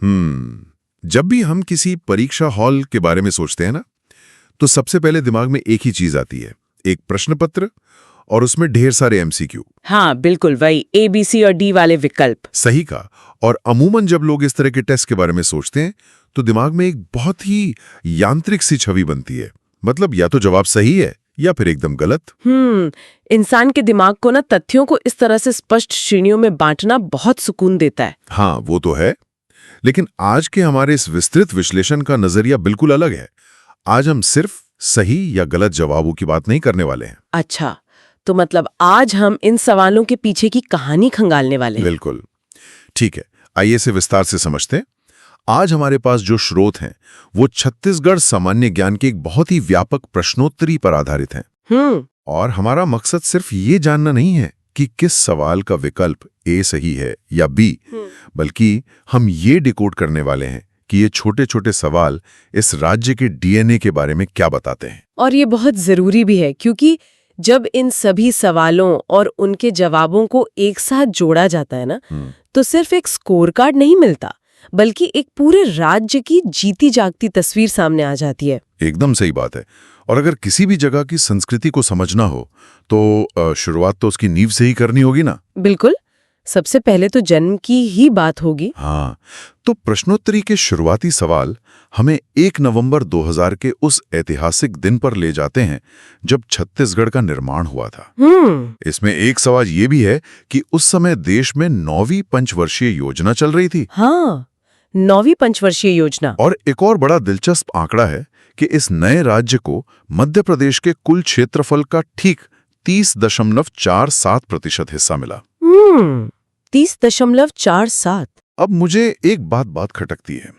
जब भी हम किसी परीक्षा हॉल के बारे में सोचते हैं ना, तो सबसे पहले दिमाग में एक ही चीज आती है, एक प्रश्न पत्र और उसमें ढेर सारे एमसीक्यू। हाँ बिल्कुल, वही ए, बी, सी और डी वाले विकल्प। सही कहा। और अमूमन जब लोग इस तरह के टेस्ट के बारे में सोचते हैं तो दिमाग में एक बहुत ही यांत्रिक सी छवि बनती है। मतलब या तो जवाब सही है या फिर एकदम गलत। इंसान के दिमाग को ना तथ्यों को इस तरह से स्पष्ट श्रेणियों में बांटना बहुत सुकून देता है। हाँ वो तो है, लेकिन आज के हमारे इस विस्तृत विश्लेषण का नजरिया बिल्कुल अलग है। आज हम सिर्फ सही या गलत जवाबों की बात नहीं करने वाले हैं। अच्छा, तो मतलब आज हम इन सवालों के पीछे की कहानी खंगालने वाले हैं। बिल्कुल ठीक है, आइए इसे विस्तार से समझते हैं। आज हमारे पास जो स्रोत हैं वो छत्तीसगढ़ सामान्य ज्ञान के एक बहुत ही व्यापक प्रश्नोत्तरी पर आधारित हैं। और हमारा मकसद सिर्फ ये जानना नहीं है कि किस सवाल का विकल्प ए सही है या बी, बल्कि हम ये डिकोड करने वाले हैं कि ये छोटे छोटे सवाल इस राज्य के डीएनए के बारे में क्या बताते हैं। और ये बहुत जरूरी भी है, क्योंकि जब इन सभी सवालों और उनके जवाबों को एक साथ जोड़ा जाता है ना, तो सिर्फ एक स्कोर कार्ड नहीं मिलता, बल्कि एक पूरे राज्य की जीती जागती तस्वीर सामने आ जाती है। एकदम सही बात है। और अगर किसी भी जगह की संस्कृति को समझना हो तो शुरुआत तो उसकी नींव से ही करनी होगी ना। बिल्कुल, सबसे पहले तो जन्म की ही बात होगी। हाँ, तो प्रश्नोत्तरी के शुरुआती सवाल हमें 1 नवंबर 2000 के उस ऐतिहासिक दिन पर ले जाते हैं जब छत्तीसगढ़ का निर्माण हुआ था। इसमें एक सवाल ये भी है कि उस समय देश में 9वीं पंचवर्षीय योजना चल रही थी। हाँ, 9वीं पंचवर्षीय योजना। और एक और बड़ा दिलचस्प आंकड़ा है कि इस नए राज्य को मध्य प्रदेश के कुल क्षेत्रफल का ठीक 30.47% हिस्सा मिला। 30.47। अब मुझे एक बात खटकती है।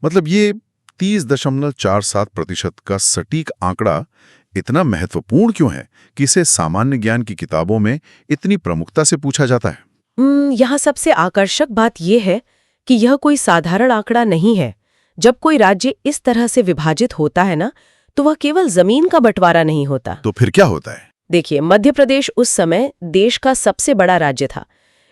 मतलब ये 30.47% का सटीक आंकड़ा इतना महत्वपूर्ण क्यों है कि इसे सामान्य ज्ञान की किताबों में इतनी प्रमुखता से पूछा जाता है? यहाँ सबसे आकर्षक बात यह है कि यह कोई साधारण आंकड़ा नहीं है। जब कोई राज्य इस तरह से विभाजित होता है ना, तो वह केवल जमीन का बंटवारा नहीं होता। तो फिर क्या होता है? देखिए, मध्य प्रदेश उस समय देश का सबसे बड़ा राज्य था।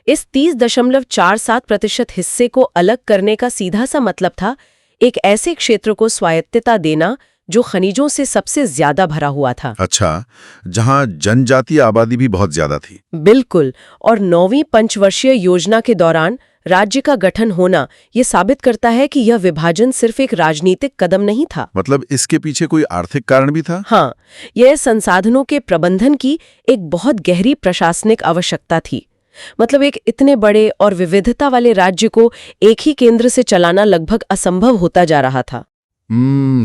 इस 30.47% हिस्से को अलग करने का सीधा सा मतलब था एक ऐसे क्षेत्र को स्वायत्तता देना जो खनिजों से सबसे ज्यादा भरा हुआ था। अच्छा, जहां जनजातीय आबादी भी बहुत ज्यादा थी। बिल्कुल। और 9वीं पंचवर्षीय योजना के दौरान राज्य का गठन होना ये साबित करता है कि यह विभाजन सिर्फ एक राजनीतिक कदम नहीं था। मतलब इसके पीछे कोई आर्थिक कारण भी था? हाँ, यह संसाधनों के प्रबंधन की एक बहुत गहरी प्रशासनिक आवश्यकता थी। मतलब एक इतने बड़े और विविधता वाले राज्य को एक ही केंद्र से चलाना लगभग असंभव होता जा रहा था।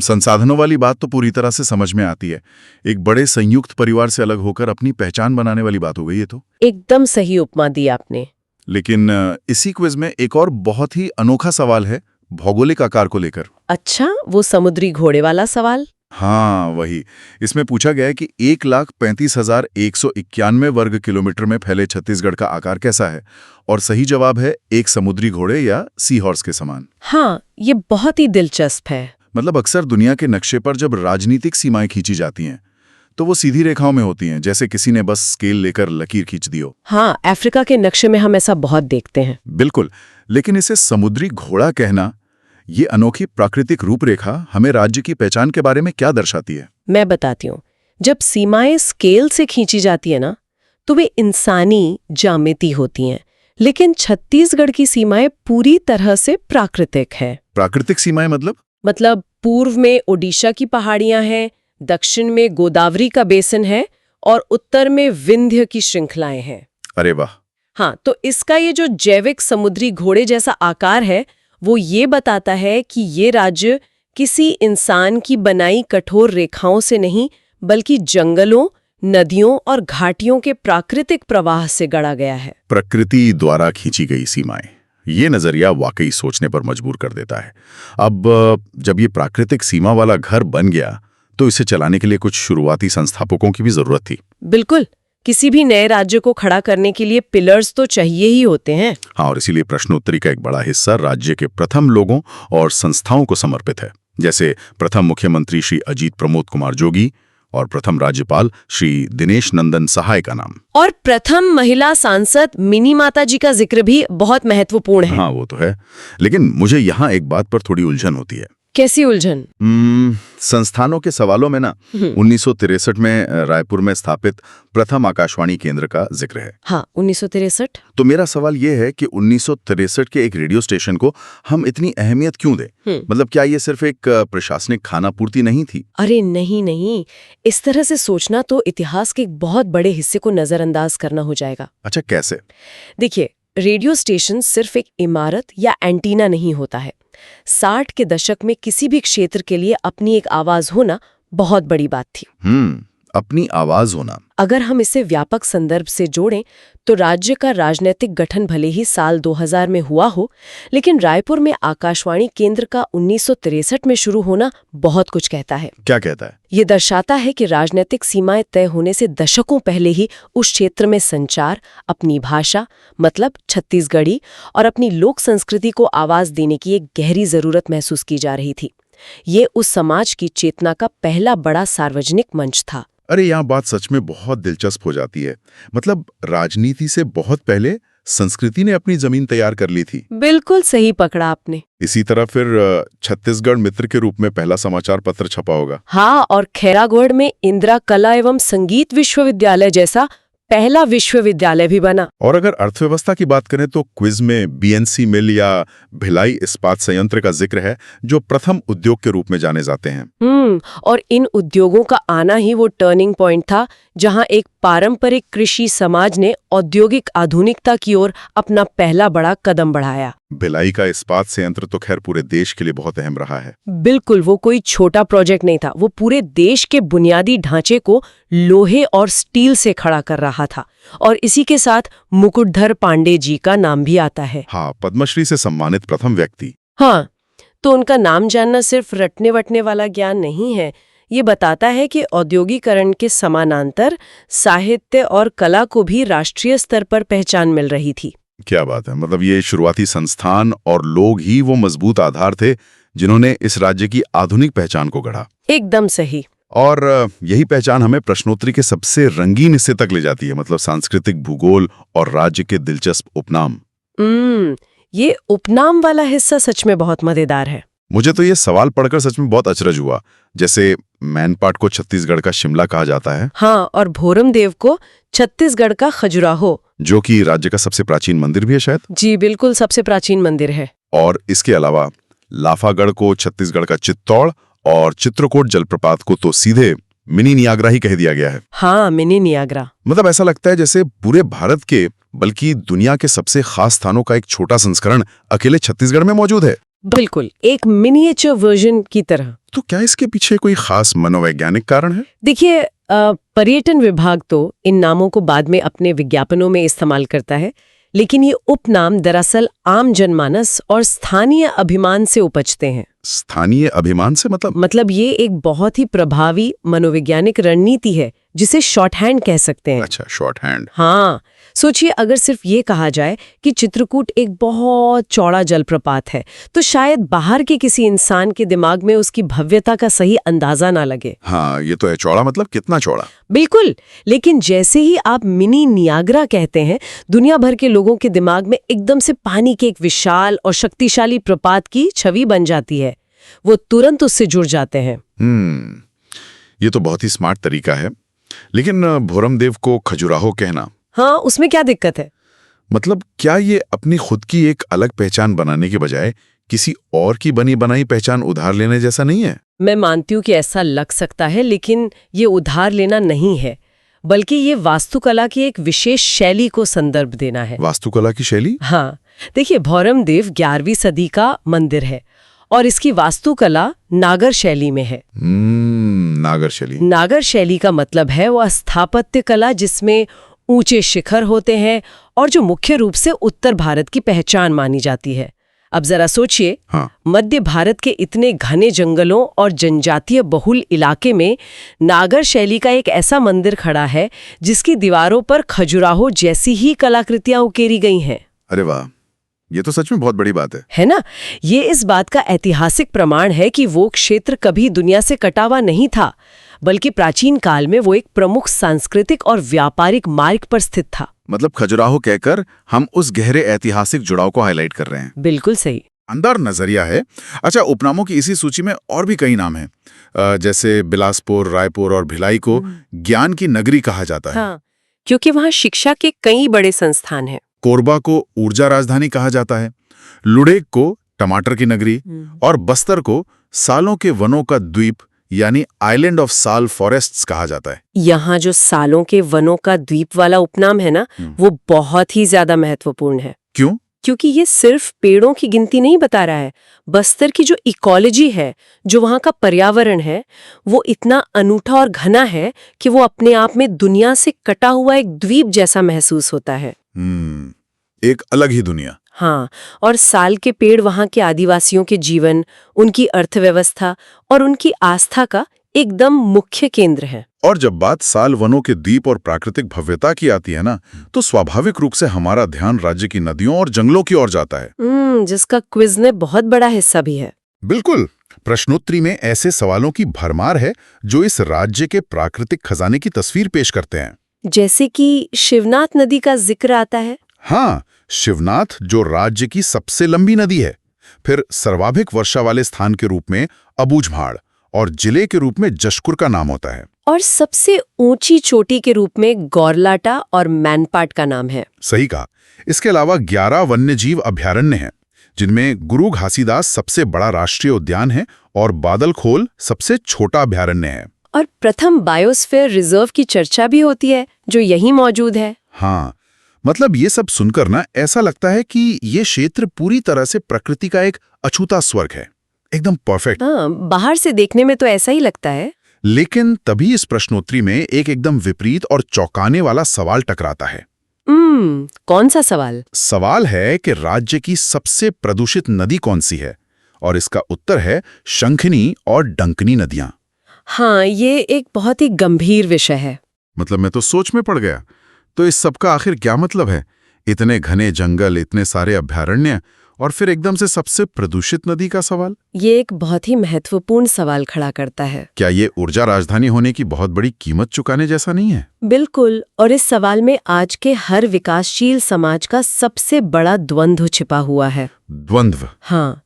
संसाधनों वाली बात तो पूरी तरह से समझ में आती है। एक बड़े संयुक्त परिवार से अलग होकर अपनी पहचान बनाने वाली बात हो गई है। तो एकदम सही उपमा दी आपने। लेकिन इसी क्विज में एक और बहुत ही अनोखा सवाल है भौगोलिक आकार को लेकर। अच्छा, वो समुद्री घोड़े वाला सवाल? हाँ वही। इसमें पूछा गया है कि 1,35,191 वर्ग किलोमीटर में फैले छत्तीसगढ़ का आकार कैसा है, और सही जवाब है एक समुद्री घोड़े या सी हॉर्स के समान। हाँ, ये बहुत ही दिलचस्प है। मतलब अक्सर दुनिया के नक्शे पर जब राजनीतिक सीमाएं खींची जाती हैं तो वो सीधी रेखाओं में होती हैं, जैसे किसी ने बस स्केल लेकर लकीर खींच दी हो। हाँ, अफ्रीका के नक्शे में हम ऐसा बहुत देखते हैं। बिल्कुल, लेकिन इसे समुद्री घोड़ा कहना, ये अनोखी प्राकृतिक रूपरेखा हमें राज्य की पहचान के बारे में क्या दर्शाती है? मैं बताती हूँ। जब सीमाएं स्केल से खींची जाती है ना, तो वे इंसानी ज्यामिति होती हैं, लेकिन छत्तीसगढ़ की सीमाएं पूरी तरह से प्राकृतिक है। प्राकृतिक सीमाएं मतलब पूर्व में ओडिशा की पहाड़ियां हैं, दक्षिण में गोदावरी का बेसिन है और उत्तर में विंध्य की श्रृंखलाएं हैं। अरे वाह। हाँ, तो इसका ये जो जैविक समुद्री घोड़े जैसा आकार है, वो ये बताता है कि ये राज्य किसी इंसान की बनाई कठोर रेखाओं से नहीं, बल्कि जंगलों, नदियों और घाटियों के प्राकृतिक प्रवाह से गढ़ा गया है। प्रकृति द्वारा खींची गई सीमाएं, ये नजरिया वाकई सोचने पर मजबूर कर देता है। अब जब ये प्राकृतिक सीमा वाला घर बन गया तो इसे चलाने के लिए कुछ शुरुआती संस्थापकों की भी जरूरत थी। बिल्कुल, किसी भी नए राज्य को खड़ा करने के लिए पिलर्स तो चाहिए ही होते हैं। हाँ, और इसीलिए प्रश्नोत्तरी का एक बड़ा हिस्सा राज्य के प्रथम लोगों और संस्थाओं को समर्पित है। जैसे प्रथम मुख्यमंत्री श्री अजीत प्रमोद कुमार जोगी, और प्रथम राज्यपाल श्री दिनेश नंदन सहाय का नाम। और प्रथम महिला सांसद मिनी माता जी का जिक्र भी बहुत महत्वपूर्ण है। हाँ, वो तो है, लेकिन मुझे यहाँ एक बात पर थोड़ी उलझन होती है। कैसी उलझन? संस्थानों के सवालों में ना 1963 में रायपुर में स्थापित प्रथम आकाशवाणी केंद्र का जिक्र है। हाँ, 1963। तो मेरा सवाल ये है कि 1963 के एक रेडियो स्टेशन को हम इतनी अहमियत क्यों दें? मतलब क्या ये सिर्फ एक प्रशासनिक खानापूर्ति नहीं थी? अरे नहीं, इस तरह से सोचना तो इतिहास के एक बहुत बड़े हिस्से को नजरअंदाज करना हो जाएगा। अच्छा, कैसे? देखिए, रेडियो स्टेशन सिर्फ एक इमारत या एंटीना नहीं होता है। 60 के दशक में किसी भी क्षेत्र के लिए अपनी एक आवाज होना बहुत बड़ी बात थी। अपनी आवाज होना। अगर हम इसे व्यापक संदर्भ से जोड़ें तो राज्य का राजनीतिक गठन भले ही साल 2000 में हुआ हो, लेकिन रायपुर में आकाशवाणी केंद्र का 1963 में शुरू होना बहुत कुछ कहता है। क्या कहता है? ये दर्शाता है कि राजनीतिक सीमाएं तय होने से दशकों पहले ही उस क्षेत्र में संचार, अपनी भाषा मतलब छत्तीसगढ़ी और अपनी लोक संस्कृति को आवाज देने की एक गहरी जरूरत महसूस की जा रही थी। ये उस समाज की चेतना का पहला बड़ा सार्वजनिक मंच था। अरे यहाँ बात सच में बहुत दिलचस्प हो जाती है। मतलब राजनीति से बहुत पहले संस्कृति ने अपनी जमीन तैयार कर ली थी। बिल्कुल सही पकड़ा आपने। इसी तरह फिर छत्तीसगढ़ मित्र के रूप में पहला समाचार पत्र छपा होगा। हाँ, और खैरागढ़ में इंदिरा कला एवं संगीत विश्वविद्यालय जैसा पहला विश्वविद्यालय भी बना। और अगर अर्थव्यवस्था की बात करें तो क्विज में बीएनसी मिल या भिलाई इस्पात संयंत्र का जिक्र है, जो प्रथम उद्योग के रूप में जाने जाते हैं। और इन उद्योगों का आना ही वो टर्निंग पॉइंट था जहां एक पारंपरिक कृषि समाज ने औद्योगिक आधुनिकता की ओर अपना पहला बड़ा कदम बढ़ाया। भिलाई का इस्पात संयंत्र तो खैर पूरे देश के लिए बहुत अहम रहा है। बिल्कुल, वो कोई छोटा प्रोजेक्ट नहीं था। वो पूरे देश के बुनियादी ढांचे को लोहे और स्टील से खड़ा कर रहा था। और इसी के साथ मुकुटधर पांडे जी का नाम भी आता है। हाँ, पद्मश्री से सम्मानित प्रथम व्यक्ति। हाँ, तो उनका नाम जानना सिर्फ रटने वटने वाला ज्ञान नहीं है। ये बताता है कि औद्योगिकरण के समानांतर साहित्य और कला को भी राष्ट्रीय स्तर पर पहचान मिल रही थी। क्या बात है। मतलब ये शुरुआती संस्थान और लोग ही वो मजबूत आधार थे जिन्होंने इस राज्य की आधुनिक पहचान को गढ़ा। एकदम सही। और यही पहचान हमें प्रश्नोत्तरी के सबसे रंगीन हिस्से तक ले जाती है, मतलब सांस्कृतिक भूगोल और राज्य के दिलचस्प उपनाम। ये उपनाम वाला हिस्सा सच में बहुत मजेदार है। मुझे तो ये सवाल पढ़कर सच में बहुत अचरज हुआ। जैसे मैनपाट को छत्तीसगढ़ का शिमला कहा जाता है। हाँ, और भोरमदेव को छत्तीसगढ़ का खजुराहो, जो कि राज्य का सबसे प्राचीन मंदिर भी है शायद। जी बिल्कुल, सबसे प्राचीन मंदिर है। और इसके अलावा लाफागढ़ को छत्तीसगढ़ का चित्तौड़ और चित्रकोट जलप्रपात को तो सीधे मिनी नियाग्रा ही कह दिया गया है। हाँ, मिनी नियाग्रा। मतलब ऐसा लगता है जैसे पूरे भारत के बल्कि दुनिया के सबसे खास स्थानों का एक छोटा संस्करण अकेले छत्तीसगढ़ में मौजूद है। बिल्कुल, एक मिनिएचर वर्जन की तरह। तो क्या इसके पीछे कोई खास मनोवैज्ञानिक कारण है? देखिए, पर्यटन विभाग तो इन नामों को बाद में अपने विज्ञापनों में इस्तेमाल करता है, लेकिन ये उपनाम दरअसल आम जनमानस और स्थानीय अभिमान से उपजते हैं। स्थानीय अभिमान से मतलब ये एक बहुत ही प्रभावी मनोवैज्ञानिक रणनीति है जिसे शॉर्ट हैंड कह सकते हैं। अच्छा, शॉर्ट हैंड। हाँ, सोचिए अगर सिर्फ ये कहा जाए कि चित्रकूट एक बहुत चौड़ा जलप्रपात है तो शायद बाहर के किसी इंसान के दिमाग में उसकी भव्यता का सही अंदाजा ना लगे। हाँ, ये तो है। चौड़ा मतलब कितना चौड़ा? बिल्कुल, लेकिन जैसे ही आप मिनी नियाग्रा कहते हैं, दुनिया भर के लोगों के दिमाग में एकदम से पानी के एक विशाल और शक्तिशाली प्रपात की छवि बन जाती है। वो तुरंत उससे जुड़ जाते हैं। ये तो बहुत ही स्मार्ट तरीका है। लेकिन भोरमदेव को खजुराहो कहना, हाँ, उसमें क्या दिक्कत है? मतलब क्या ये अपनी खुद की एक अलग पहचान बनाने के बजाय किसी और की बनी बनाई पहचान उधार लेने जैसा नहीं है? मैं मानती हूँ कि ऐसा लग सकता है, लेकिन ये उधार लेना नहीं है, बल्कि ये वास्तुकला की एक विशेष शैली को संदर्भ देना है। वास्तुकला की शैली? हाँ, देखिए, भोरमदेव 11वीं सदी का मंदिर है और इसकी वास्तुकला नागर शैली में है। नागर शैली। नागर शैली का मतलब है वह स्थापत्य कला जिसमें ऊंचे शिखर होते हैं और जो मुख्य रूप से उत्तर भारत की पहचान मानी जाती है। अब जरा सोचिए, हाँ। मध्य भारत के इतने घने जंगलों और जनजातीय बहुल इलाके में नागर शैली का एक ऐसा मंदिर खड़ा है जिसकी दीवारों पर खजुराहो जैसी ही कलाकृतियां उकेरी गई हैं। अरे वाह, ये तो सच में बहुत बड़ी बात है ना? ये इस बात का ऐतिहासिक प्रमाण है कि वो क्षेत्र कभी दुनिया से कटा हुआ नहीं था, बल्कि प्राचीन काल में वो एक प्रमुख सांस्कृतिक और व्यापारिक मार्ग पर स्थित था। मतलब खजुराहो कहकर हम उस गहरे ऐतिहासिक जुड़ाव को हाईलाइट कर रहे हैं। बिल्कुल सही। अंदर नजरिया है। अच्छा, उपनामों की इसी सूची में और भी कई नाम हैं, जैसे बिलासपुर, रायपुर और भिलाई को ज्ञान की नगरी कहा जाता है। हाँ, क्योंकि वहाँ शिक्षा के कई बड़े संस्थान हैं। कोरबा को ऊर्जा राजधानी कहा जाता है, लुढ़ेक को टमाटर की नगरी और बस्तर को सालों के वनों का द्वीप यानी आइलैंड ऑफ साल फॉरेस्ट्स कहा जाता है। यहाँ जो सालों के वनों का द्वीप वाला उपनाम है ना, वो बहुत ही ज्यादा महत्वपूर्ण है। क्यों? क्योंकि ये सिर्फ पेड़ों की गिनती नहीं बता रहा है, बस्तर की जो इकोलॉजी है, जो वहाँ का पर्यावरण है, वो इतना अनूठा और घना है कि वो अपने आप में दुनिया से कटा हुआ एक द्वीप जैसा महसूस होता है। एक अलग ही दुनिया। हाँ, और साल के पेड़ वहाँ के आदिवासियों के जीवन, उनकी अर्थव्यवस्था और उनकी आस्था का एकदम मुख्य केंद्र है। और जब बात साल वनों के द्वीप और प्राकृतिक भव्यता की आती है ना, तो स्वाभाविक रूप से हमारा ध्यान राज्य की नदियों और जंगलों की ओर जाता है, जिसका क्विज ने बहुत बड़ा हिस्सा भी है। बिल्कुल। प्रश्नोत्तरी में ऐसे सवालों की भरमार है जो इस राज्य के प्राकृतिक खजाने की तस्वीर पेश करते हैं। जैसे कि शिवनाथ नदी का जिक्र आता है। हाँ, शिवनाथ जो राज्य की सबसे लंबी नदी है, फिर सर्वाधिक वर्षा वाले स्थान के रूप में अबूझमाड़ और जिले के रूप में जशपुर का नाम होता है, और सबसे ऊंची चोटी के रूप में गौरलाटा और मैनपाट का नाम है। सही कहा। इसके अलावा 11 वन्यजीव अभयारण्य हैं, जिनमें गुरु घासीदास सबसे बड़ा राष्ट्रीय उद्यान है और बादलखोल सबसे छोटा अभयारण्य है। और प्रथम बायोस्फीयर रिजर्व की चर्चा भी होती है, जो यहीं मौजूद है। हाँ, मतलब ये सब सुनकर ना ऐसा लगता है कि ये क्षेत्र पूरी तरह से प्रकृति का एक अछूता स्वर्ग है, एकदम परफेक्ट। हाँ, बाहर से देखने में तो ऐसा ही लगता है। लेकिन तभी इस प्रश्नोत्तरी में एक एकदम विपरीत और चौंकाने वाला सवाल टकराता है। कौन सा सवाल? सवाल है कि राज्य की सबसे प्रदूषित नदी कौन सी है, और इसका उत्तर है शंखनी और डंकनी नदियां। हाँ, ये एक बहुत ही गंभीर विषय है। मतलब मैं तो सोच में पड़ गया। तो इस सब का आखिर क्या मतलब है? इतने घने जंगल, इतने सारे अभयारण्य और फिर एकदम से सबसे प्रदूषित नदी का सवाल। ये एक बहुत ही महत्वपूर्ण सवाल खड़ा करता है। क्या ये ऊर्जा राजधानी होने की बहुत बड़ी कीमत चुकाने जैसा नहीं है? बिल्कुल, और इस सवाल में आज के हर विकासशील समाज का सबसे बड़ा द्वंद्व छिपा हुआ है। द्वंद्व? हाँ,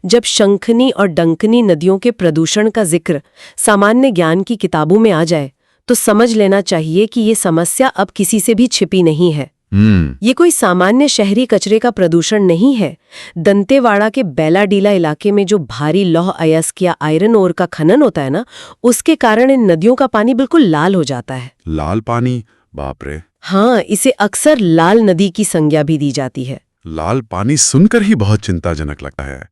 जब शंखनी और डंकनी नदियों के प्रदूषण का जिक्र सामान्य ज्ञान की किताबों में आ जाए, तो समझ लेना चाहिए कि ये समस्या अब किसी से भी छिपी नहीं है। ये कोई सामान्य शहरी कचरे का प्रदूषण नहीं है। दंतेवाड़ा के बेलाडीला इलाके में जो भारी लौह अयस्क या आयरन ओर का खनन होता है ना, उसके कारण इन नदियों का पानी बिल्कुल लाल हो जाता है। लाल पानी? बाप रे। हाँ, इसे अक्सर लाल नदी की संज्ञा भी दी जाती है। लाल पानी सुनकर ही बहुत चिंताजनक लगता है।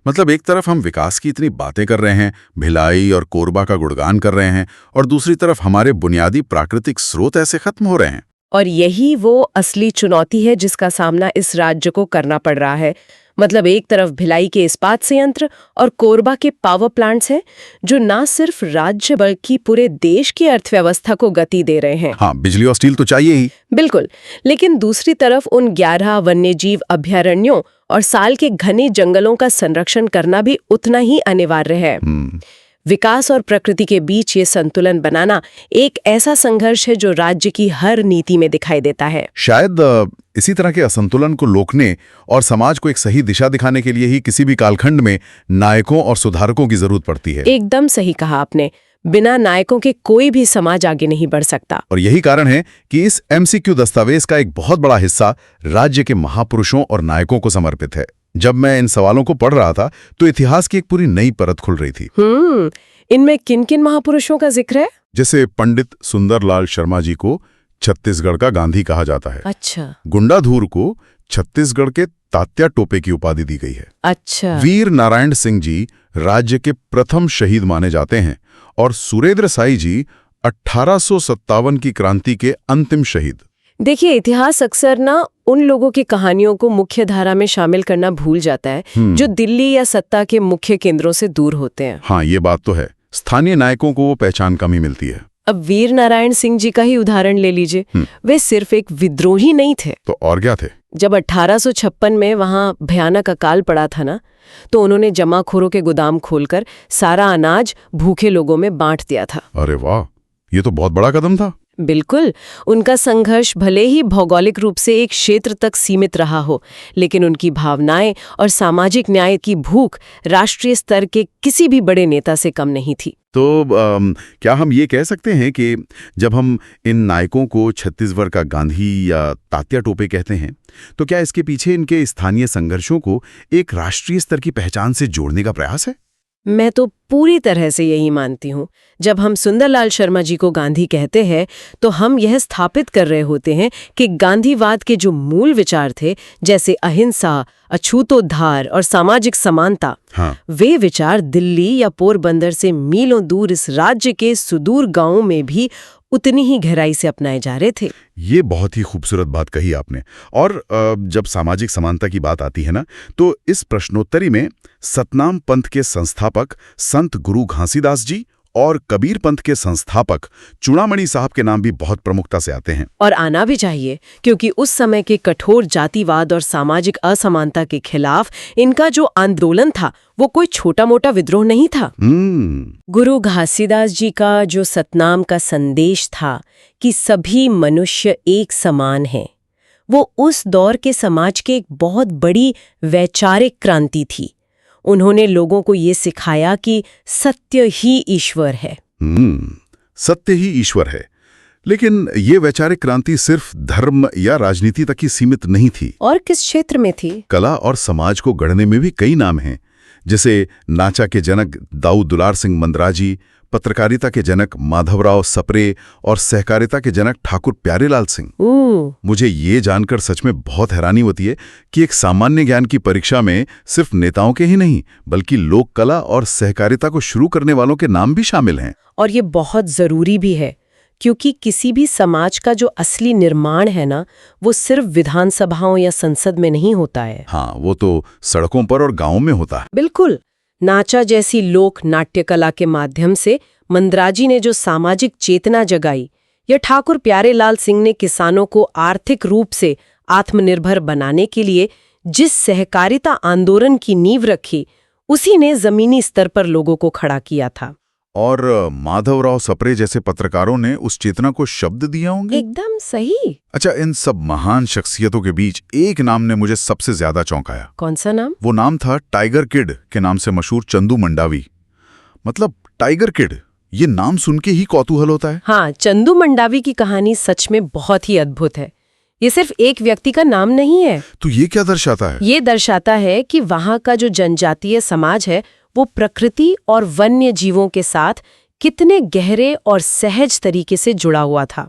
मतलब एक तरफ हम विकास की इतनी बातें कर रहे हैं, भिलाई और कोरबा का गुणगान कर रहे हैं, और दूसरी तरफ हमारे बुनियादी प्राकृतिक स्रोत ऐसे खत्म हो रहे हैं। और यही वो असली चुनौती है जिसका सामना इस राज्य को करना पड़ रहा है। मतलब एक तरफ भिलाई के इस्पात संयंत्र और कोरबा के पावर प्लांट्स हैं, जो ना सिर्फ राज्य बल्कि पूरे देश की अर्थव्यवस्था को गति दे रहे हैं। हाँ, बिजली और स्टील तो चाहिए ही। बिल्कुल, लेकिन दूसरी तरफ उन 11 वन्यजीव अभयारण्यों और साल के घने जंगलों का संरक्षण करना भी उतना ही अनिवार्य है। विकास और प्रकृति के बीच ये संतुलन बनाना एक ऐसा संघर्ष है जो राज्य की हर नीति में दिखाई देता है। शायद इसी तरह के असंतुलन को रोकने और समाज को एक सही दिशा दिखाने के लिए ही किसी भी कालखंड में नायकों और सुधारकों की जरूरत पड़ती है। एकदम सही कहा आपने। बिना नायकों के कोई भी समाज आगे नहीं बढ़ सकता। और यही कारण है कि इस MCQ दस्तावेज का एक बहुत बड़ा हिस्सा राज्य के महापुरुषों और नायकों को समर्पित है। जब मैं इन सवालों को पढ़ रहा था तो इतिहास की एक पूरी नई परत खुल रही थी। इनमें किन-किन महापुरुषों का जिक्र है? जैसे पंडित सुंदरलाल शर्मा जी को छत्तीसगढ़ का गांधी कहा जाता है। अच्छा। गुंडाधूर को छत्तीसगढ़ के तात्या टोपे की उपाधि दी गई है। अच्छा। वीर नारायण सिंह जी राज्य के प्रथम शहीद माने जाते हैं, और सुरेंद्र साई जी 1857 की क्रांति के अंतिम शहीद। देखिए, इतिहास अक्सर ना उन लोगों की कहानियों को मुख्य धारा में शामिल करना भूल जाता है जो दिल्ली या सत्ता के मुख्य केंद्रों से दूर होते हैं। हाँ, ये बात तो है। स्थानीय नायकों को वो पहचान कम ही मिलती है। अब वीर नारायण सिंह जी का ही उदाहरण ले लीजिए। वे सिर्फ एक विद्रोही नहीं थे। तो और क्या थे? जब 1856 में वहां भयानक अकाल पड़ा था ना, तो उन्होंने जमाखोरों के गोदाम खोलकर सारा अनाज भूखे लोगों में बांट दिया था। अरे वाह, ये तो बहुत बड़ा कदम था। बिल्कुल। उनका संघर्ष भले ही भौगोलिक रूप से एक क्षेत्र तक सीमित रहा हो, लेकिन उनकी भावनाएं और सामाजिक न्याय की भूख राष्ट्रीय स्तर के किसी भी बड़े नेता से कम नहीं थी। तो क्या हम ये कह सकते हैं कि जब हम इन नायकों को छत्तीसगढ़ का गांधी या तात्या टोपे कहते हैं, तो क्या इसके पीछे इनके स्थानीय संघर्षों को एक राष्ट्रीय स्तर की पहचान से जोड़ने का प्रयास है? मैं तो पूरी तरह से यही मानती हूँ। जब हम सुंदरलाल शर्मा जी को गांधी कहते हैं, तो हम यह स्थापित कर रहे होते हैं कि गांधीवाद के जो मूल विचार थे, जैसे अहिंसा, अछूतोद्धार और सामाजिक समानता, वे विचार दिल्ली या पोरबंदर से मीलों दूर इस राज्य के सुदूर गांवों में भी उतनी ही गहराई से अपनाए जा रहे थे। ये बहुत ही खूबसूरत बात कही आपने। और जब सामाजिक समानता की बात आती है ना, तो इस प्रश्नोत्तरी में सतनाम पंथ के संस्थापक संत गुरु घासीदास जी और कबीर पंथ के संस्थापक चूड़ामणि साहब के नाम भी बहुत प्रमुखता से आते हैं। और आना भी चाहिए, क्योंकि उस समय के कठोर जातिवाद और सामाजिक असमानता के खिलाफ इनका जो आंदोलन था, वो कोई छोटा मोटा विद्रोह नहीं था। गुरु घासीदास जी का जो सतनाम का संदेश था कि सभी मनुष्य एक समान हैं, वो उस दौर के समाज के एक बहुत बड़ी वैचारिक क्रांति थी। उन्होंने लोगों को ये सिखाया कि सत्य ही ईश्वर है। सत्य ही ईश्वर है। लेकिन ये वैचारिक क्रांति सिर्फ धर्म या राजनीति तक ही सीमित नहीं थी। और किस क्षेत्र में थी? कला और समाज को गढ़ने में भी कई नाम हैं, जैसे नाचा के जनक दाऊ दुलार सिंह मंदराजी, पत्रकारिता के जनक माधवराव सप्रे और सहकारिता के जनक ठाकुर प्यारेलाल सिंह। मुझे ये जानकर सच में बहुत हैरानी होती है कि एक सामान्य ज्ञान की परीक्षा में सिर्फ नेताओं के ही नहीं, बल्कि लोक कला और सहकारिता को शुरू करने वालों के नाम भी शामिल हैं। और ये बहुत जरूरी भी है, क्योंकि किसी भी समाज का जो असली निर्माण है ना, वो सिर्फ विधानसभाओं या संसद में नहीं होता है। हाँ, वो तो सड़कों पर और गांवों में होता है। बिल्कुल। नाचा जैसी लोक नाट्य कला के माध्यम से मंदराजी ने जो सामाजिक चेतना जगाई, या ठाकुर प्यारेलाल सिंह ने किसानों को आर्थिक रूप से आत्मनिर्भर बनाने के लिए जिस सहकारिता आंदोलन की नींव रखी, उसी ने जमीनी स्तर पर लोगों को खड़ा किया था। और माधवराव सप्रे जैसे पत्रकारों ने उस चेतना को शब्द दिया होंगे। एकदम सही। अच्छा, इन सब महान शख्सियतों के बीच एक नाम ने मुझे सबसे ज्यादा चौंकाया। कौन सा नाम? वो नाम था टाइगर किड के नाम से मशहूर चंदू मंडावी। मतलब टाइगर किड, ये नाम सुन के ही कौतूहल होता है। हाँ, चंदू मंडावी की कहानी सच में बहुत ही अद्भुत है। ये सिर्फ एक व्यक्ति का नाम नहीं है। तो ये क्या दर्शाता है? ये दर्शाता है कि वहाँ का जो जनजातीय समाज है, वो प्रकृति और वन्य जीवों के साथ कितने गहरे और सहज तरीके से जुड़ा हुआ था।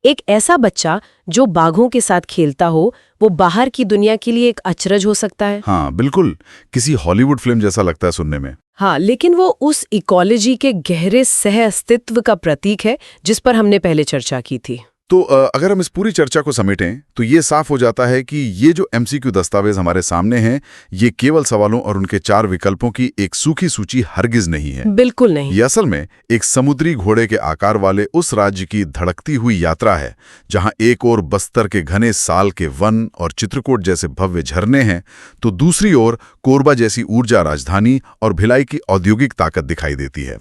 एक ऐसा बच्चा जो बाघों के साथ खेलता हो, वो बाहर की दुनिया के लिए एक अचरज हो सकता है। हाँ बिल्कुल, किसी हॉलीवुड फिल्म जैसा लगता है सुनने में। हाँ, लेकिन वो उस इकोलॉजी के गहरे सह अस्तित्व का प्रतीक है, जिस पर हमने पहले चर्चा की थी। तो अगर हम इस पूरी चर्चा को समेटें, तो ये साफ हो जाता है कि ये जो एमसीक्यू दस्तावेज हमारे सामने हैं, ये केवल सवालों और उनके 4 विकल्पों की एक सूखी सूची हरगिज नहीं है। बिल्कुल नहीं। ये असल में एक समुद्री घोड़े के आकार वाले उस राज्य की धड़कती हुई यात्रा है, जहां एक ओर बस्तर के घने साल के वन और चित्रकूट जैसे भव्य झरने हैं, तो दूसरी ओर कोरबा जैसी ऊर्जा राजधानी और भिलाई की औद्योगिक ताकत दिखाई देती है।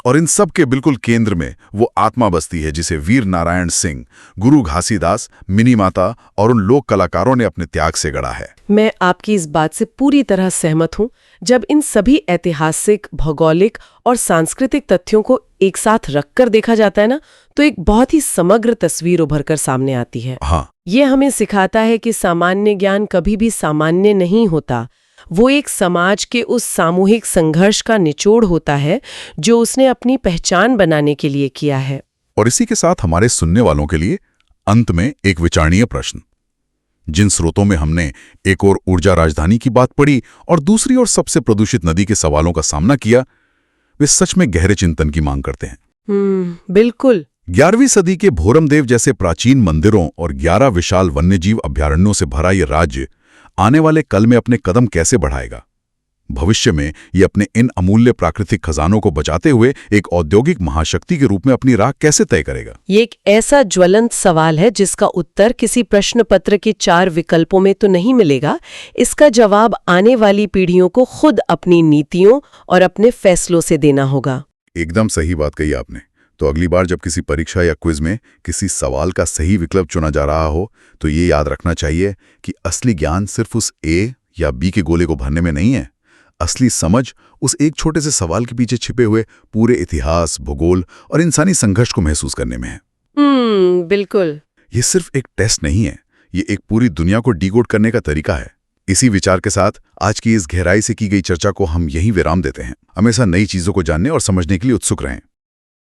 और इन सब के बिल्कुल केंद्र में वो आत्मा बसती है जिसे वीर नारायण सिंह, गुरु घासीदास, मिनी माता और उन लोक कलाकारों ने अपने त्याग से गढ़ा है। मैं आपकी इस बात से पूरी तरह सहमत हूँ। जब इन सभी ऐतिहासिक, भौगोलिक और सांस्कृतिक तथ्यों को एक साथ रखकर देखा जाता है ना, तो एक बहुत ही समग्र तस्वीर उभरकर सामने आती है। हाँ, ये हमें सिखाता है कि सामान्य ज्ञान कभी भी सामान्य नहीं होता। वो एक समाज के उस सामूहिक संघर्ष का निचोड़ होता है जो उसने अपनी पहचान बनाने के लिए किया है। और इसी के साथ हमारे सुनने वालों के लिए अंत में एक विचारणीय प्रश्न। जिन स्रोतों में हमने एक और ऊर्जा राजधानी की बात पढ़ी और दूसरी ओर सबसे प्रदूषित नदी के सवालों का सामना किया, वे सच में गहरे चिंतन की मांग करते हैं। बिल्कुल। 11वीं सदी के भोरमदेव जैसे प्राचीन मंदिरों और 11 विशाल वन्यजीव अभयारण्यों से भरा ये राज्य आने वाले कल में अपने कदम कैसे बढ़ाएगा? भविष्य में ये अपने इन अमूल्य प्राकृतिक खजानों को बचाते हुए एक औद्योगिक महाशक्ति के रूप में अपनी राह कैसे तय करेगा? ये एक ऐसा ज्वलंत सवाल है जिसका उत्तर किसी प्रश्न पत्र के 4 विकल्पों में तो नहीं मिलेगा। इसका जवाब आने वाली पीढ़ियों को खुद अपनी नीतियों और अपने फैसलों से देना होगा। एकदम सही बात कही आपने। तो अगली बार जब किसी परीक्षा या क्विज में किसी सवाल का सही विकल्प चुना जा रहा हो तो ये याद रखना चाहिए कि असली ज्ञान सिर्फ उस ए या बी के गोले को भरने में नहीं है। असली समझ उस एक छोटे से सवाल के पीछे छिपे हुए पूरे इतिहास, भूगोल और इंसानी संघर्ष को महसूस करने में है। बिल्कुल। ये सिर्फ एक टेस्ट नहीं है, ये एक पूरी दुनिया को डिकोड करने का तरीका है। इसी विचार के साथ आज की इस गहराई से की गई चर्चा को हम यहीं विराम देते हैं। हमेशा नई चीजों को जानने और समझने के लिए उत्सुक रहें।